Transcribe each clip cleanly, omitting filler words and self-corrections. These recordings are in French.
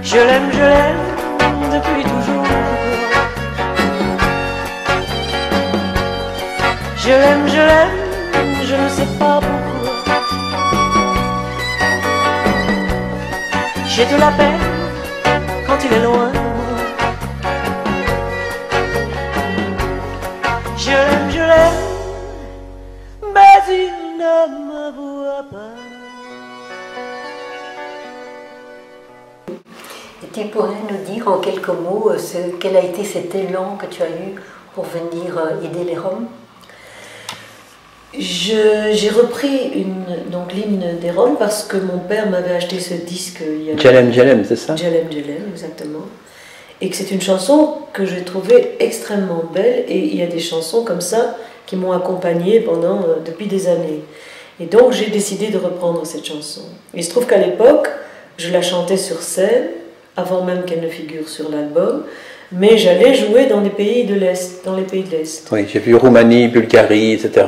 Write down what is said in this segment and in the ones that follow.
Je l'aime depuis toujours. Je l'aime, je ne sais pas pourquoi. J'ai de la peine quand il est loin de moi. Je l'aime, mais il ne me voit pas. Tu pourrais nous dire en quelques mots quel a été cet élan que tu as eu pour venir aider les Roms? J'ai repris donc l'hymne des Roms parce que mon père m'avait acheté ce disque il y a... Djelem, c'est ça? Djelem, exactement. Et que c'est une chanson que j'ai trouvée extrêmement belle, et il y a des chansons comme ça qui m'ont accompagnée depuis des années. Et donc j'ai décidé de reprendre cette chanson. Il se trouve qu'à l'époque, je la chantais sur scène, avant même qu'elle ne figure sur l'album, mais j'allais jouer dans les pays de l'Est, Oui, j'ai vu Roumanie, Bulgarie, etc.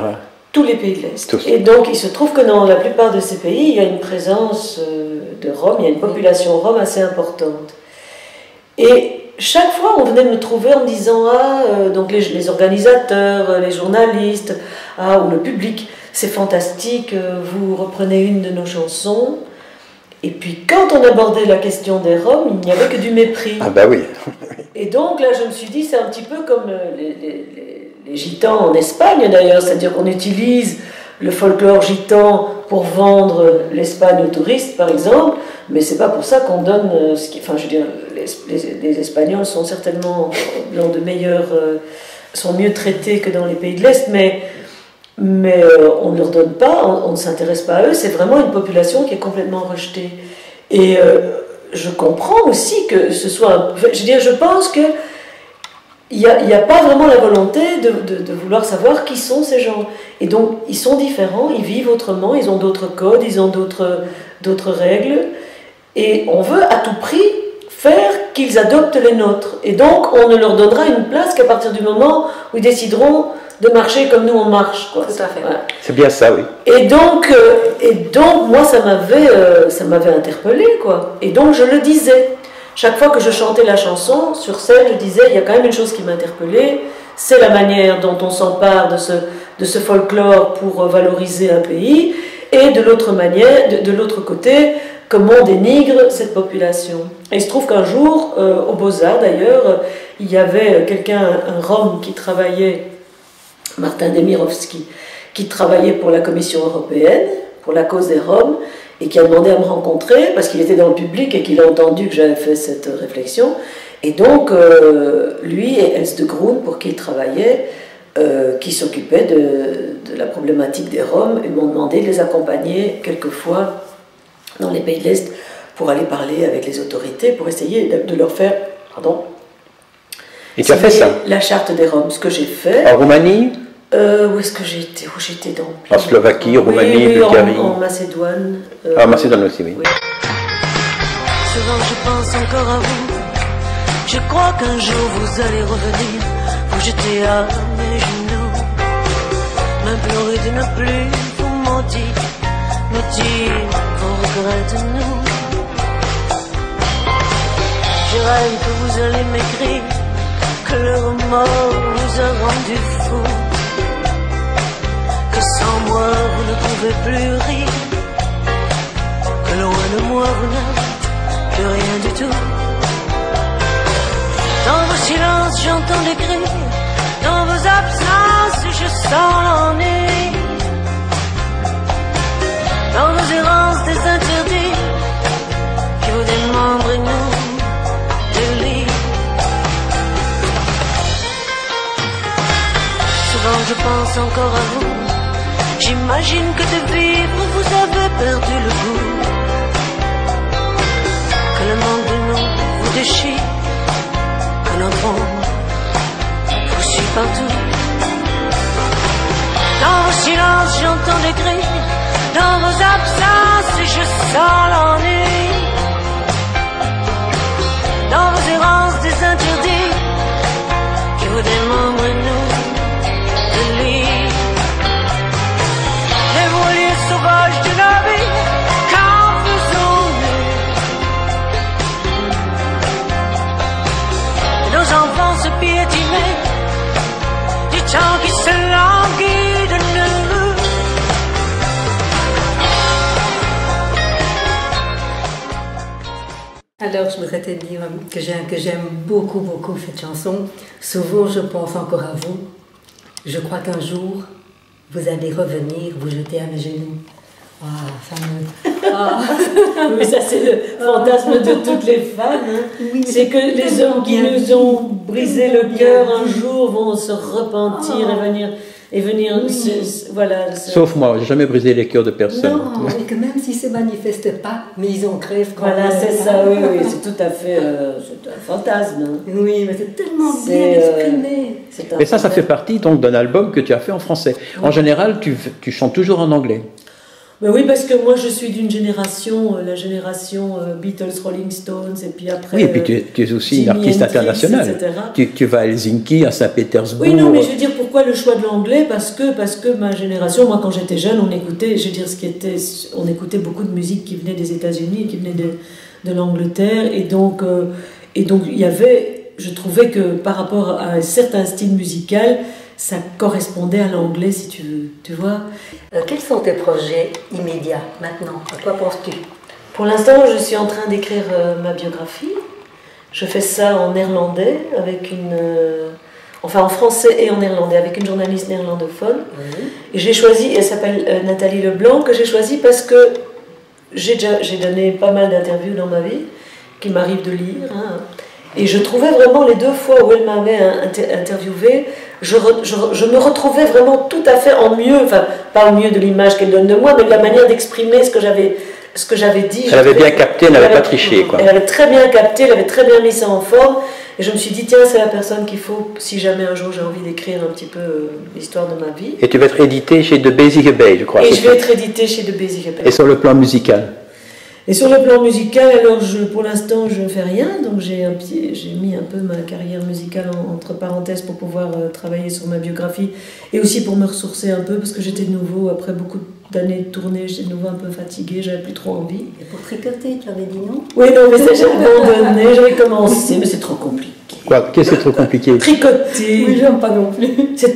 Tous les pays de l'Est. Tous. Et donc il se trouve que dans la plupart de ces pays, il y a une présence de Roms, il y a une population rome assez importante. Et chaque fois, on venait me trouver en me disant donc les organisateurs, les journalistes, ou le public, c'est fantastique, vous reprenez une de nos chansons. Et puis quand on abordait la question des Roms, il n'y avait que du mépris. Ah bah oui. Et donc là, je me suis dit, c'est un petit peu comme les gitans en Espagne d'ailleurs, c'est-à-dire qu'on utilise le folklore gitan pour vendre l'Espagne aux touristes, par exemple, mais c'est pas pour ça qu'on donne enfin, je veux dire, les Espagnols sont certainement dans de meilleurs, sont mieux traités que dans les pays de l'Est, mais on ne leur donne pas, on ne s'intéresse pas à eux, c'est vraiment une population qui est complètement rejetée. Et je comprends aussi que ce soit... je veux dire, je pense que il n'y a pas vraiment la volonté de vouloir savoir qui sont ces gens. Et donc, ils sont différents, ils vivent autrement, ils ont d'autres codes, ils ont d'autres règles. Et on veut à tout prix faire qu'ils adoptent les nôtres. Et donc, on ne leur donnera une place qu'à partir du moment où ils décideront de marcher comme nous on marche, quoi. Tout à fait. Voilà. C'est bien ça, oui. Et donc moi, ça m'avait interpellée, quoi. Et donc, je le disais. Chaque fois que je chantais la chanson, sur scène, je disais, il y a quand même une chose qui m'interpellait, c'est la manière dont on s'empare de ce folklore pour valoriser un pays, et de l'autre côté, comment on dénigre cette population. Et il se trouve qu'un jour, au Beaux-Arts d'ailleurs, il y avait un Rome qui travaillait, Martin Demirovski, qui travaillait pour la Commission européenne, pour la cause des Roms, et qui a demandé à me rencontrer, parce qu'il était dans le public et qu'il a entendu que j'avais fait cette réflexion. Et donc, lui et Els de Groen, pour qui il travaillait, qui s'occupaient de la problématique des Roms, ils m'ont demandé de les accompagner quelquefois dans les pays de l'Est pour aller parler avec les autorités, pour essayer de leur faire... Pardon. Et tu as fait ça? La charte des Roms, ce que j'ai fait. En Roumanie? Où est-ce que j'étais? Où j'étais dans... En Slovaquie, Roumanie, Bulgarie. En Macédoine. En Macédoine aussi, oui. Souvent je pense encore à vous. Je crois qu'un jour vous allez revenir, vous jeter à mes genoux, m'implorer de ne plus vous mentir, me dire vos regrets de nous. Je rêve que vous allez m'écrire que le remords vous a rendu fou, que sans moi vous ne pouvez plus rire, que loin de moi vous n'êtes plus rien du tout. Dans vos silences j'entends des cris, dans vos absences je sens l'ennui, dans vos errances des interdits qui vous démembrent et nous délient. Souvent je pense encore à vous, j'imagine que de vivre vous avez perdu le goût, que le manque de nous vous déchire, que notre ombre vous suit partout. silence, j'entends des cris. Dans vos absences, je sens l'ennui. Dans vos errances, des interdits qui vous démembrent, nous, de lit. Les voiliers sauvages du navire, qu'en faisons-nous? Nos enfants se piétinaient du temps qui se languit de nous. Alors, je voudrais te dire que j'aime beaucoup, beaucoup cette chanson. Souvent, je pense encore à vous. Je crois qu'un jour, vous allez revenir, vous jeter à mes genoux. Ah, ça me... Ah. Oui, ça c'est le fantasme de toutes les femmes. Hein. Oui, c'est que les hommes qui nous ont brisé le cœur un jour vont se repentir et venir voilà. Sauf moi, j'ai jamais brisé les cœurs de personne. Non, et que même s'ils ne se manifestent pas, mais ils en crèvent quand Voilà, même. c'est ça, oui, c'est tout à fait c'est un fantasme. Hein. Oui, mais c'est tellement bien exprimé. Et ça fait partie donc d'un album que tu as fait en français. En général, tu chantes toujours en anglais. Ben oui, parce que moi je suis d'une génération, la génération Beatles, Rolling Stones, et puis après. Oui, et puis tu es aussi une artiste internationale. Tu vas à Helsinki, à Saint-Pétersbourg. Oui, non, mais je veux dire, pourquoi le choix de l'anglais? Parce que ma génération, moi quand j'étais jeune, on écoutait, je veux dire, on écoutait beaucoup de musique qui venait des États-Unis, qui venait de l'Angleterre, et donc il y avait, je trouvais que par rapport à un certain style musical, ça correspondait à l'anglais, si tu veux, tu vois. Quels sont tes projets immédiats maintenant? À quoi penses-tu? Pour l'instant, je suis en train d'écrire ma biographie. Je fais ça en néerlandais, en français et en néerlandais, avec une journaliste néerlandophone. Et j'ai choisi, elle s'appelle Nathalie Leblanc, que j'ai choisi parce que j'ai donné pas mal d'interviews dans ma vie, qu'il m'arrive de lire. Hein. Et je trouvais vraiment les 2 fois où elle m'avait interviewée, je me retrouvais vraiment tout à fait en mieux, enfin pas au mieux de l'image qu'elle donne de moi, mais de la manière d'exprimer ce que j'avais dit. Elle avait bien capté, elle n'avait pas triché, quoi. Elle avait très bien capté, elle avait très bien mis ça en forme, et je me suis dit, tiens, c'est la personne qu'il faut, si jamais un jour j'ai envie d'écrire un petit peu l'histoire de ma vie. Et tu vas être édité chez De Bezige Bay, je crois. Et je vais être édité chez De Bezige Bay. Et sur le plan musical? Et sur le plan musical, alors pour l'instant je ne fais rien, donc j'ai mis un peu ma carrière musicale entre parenthèses pour pouvoir travailler sur ma biographie et aussi pour me ressourcer un peu parce que j'étais de nouveau, après beaucoup d'années de tournée, j'étais de nouveau un peu fatiguée, j'avais plus trop envie. Et pour tricoter, tu avais dit non? Oui, non, mais ça j'ai abandonné, j'avais commencé, mais c'est trop compliqué. Quoi? Qu'est-ce qui est trop compliqué? Tricoter. Oui, j'aime pas non plus.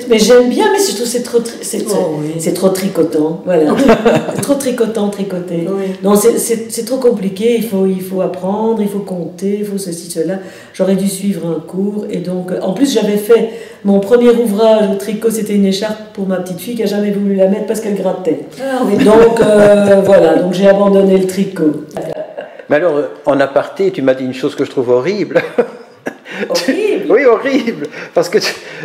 Mais j'aime bien, mais surtout c'est trop tricotant. Voilà. C'est trop tricoter. Oui. Donc c'est trop compliqué, il faut apprendre, il faut compter, il faut ceci, cela. J'aurais dû suivre un cours. Et donc, en plus, j'avais fait mon premier ouvrage au tricot, c'était une écharpe pour ma petite fille qui n'a jamais voulu la mettre parce qu'elle grattait. Ah, oui. Donc voilà, donc j'ai abandonné le tricot. Mais alors, en aparté, tu m'as dit une chose que je trouve horrible. Horrible. Oui, horrible, parce que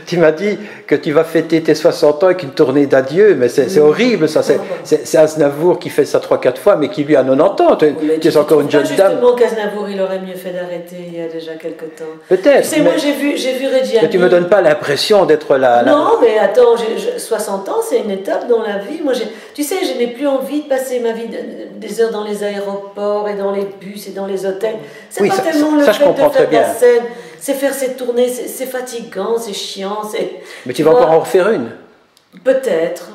tu m'as dit que tu vas fêter tes 60 ans avec une tournée d'adieu, mais c'est horrible ça, c'est Aznavour qui fait ça 3-4 fois, mais qui lui a 90 ans, tu es encore une jeune dame. Justement qu'Aznavour il aurait mieux fait d'arrêter il y a déjà quelque temps. Peut-être. Tu sais, moi j'ai vu Reggiani. Mais tu me donnes pas l'impression d'être là. Non, mais attends, 60 ans c'est une étape dans la vie. Moi, tu sais, je n'ai plus envie de passer ma vie des heures dans les aéroports et dans les bus et dans les hôtels. C'est oui, pas ça, tellement le ça, fait de faire bien. la scène. C'est faire cette tournée, c'est fatigant, c'est chiant. Mais tu vas encore en refaire une? Peut-être.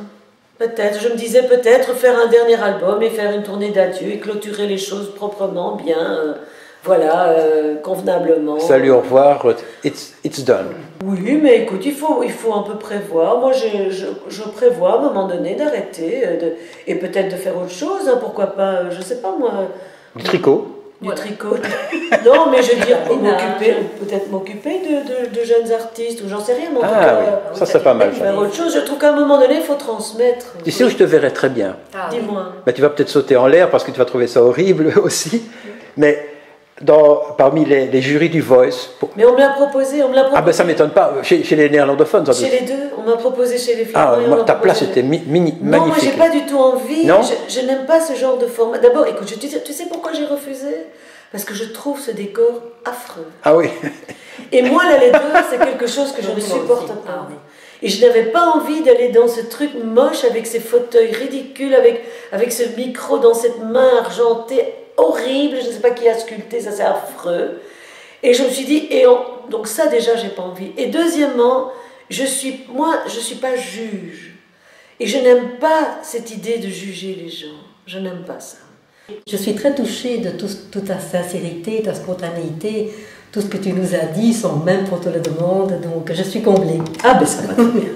Je me disais peut-être faire un dernier album et faire une tournée d'adieu et clôturer les choses proprement, bien, convenablement. Salut, au revoir, it's done. Oui, mais écoute, il faut un peu prévoir. Moi, je prévois à un moment donné d'arrêter et peut-être de faire autre chose. Hein, pourquoi pas, je sais pas moi. Du tricot? Du tricot. Non, mais je veux dire, peut-être m'occuper de jeunes artistes, ou j'en sais rien. Mais oui, ça c'est pas mal. Faire autre chose. Je trouve qu'à un moment donné, il faut transmettre. Tu sais où je te verrais très bien? Dis-moi. Mais tu vas peut-être sauter en l'air parce que tu vas trouver ça horrible aussi. Mais parmi les jurys du Voice. Mais on me l'a proposé. Ah ben ça m'étonne pas. Chez les néerlandophones, ça. Chez les deux. On m'a proposé chez les Flamands. Moi, ta place était magnifique. Non, moi j'ai pas du tout envie. Non. Je n'aime pas ce genre de format. D'abord, écoute, tu sais pourquoi j'ai refusé? Parce que je trouve ce décor affreux. Ah oui. Et moi, là, les deux, c'est quelque chose que je ne supporte pas. Et je n'avais pas envie d'aller dans ce truc moche avec ces fauteuils ridicules, avec ce micro dans cette main argentée horrible, je ne sais pas qui a sculpté, ça c'est affreux. Et je me suis dit, donc ça déjà j'ai pas envie. Et deuxièmement, je suis pas juge. Et je n'aime pas cette idée de juger les gens. Je n'aime pas ça. Je suis très touchée de toute ta sincérité, ta spontanéité, tout ce que tu nous as dit, sans même qu'on te le demande, donc je suis comblée. Ah ben ça va très bien.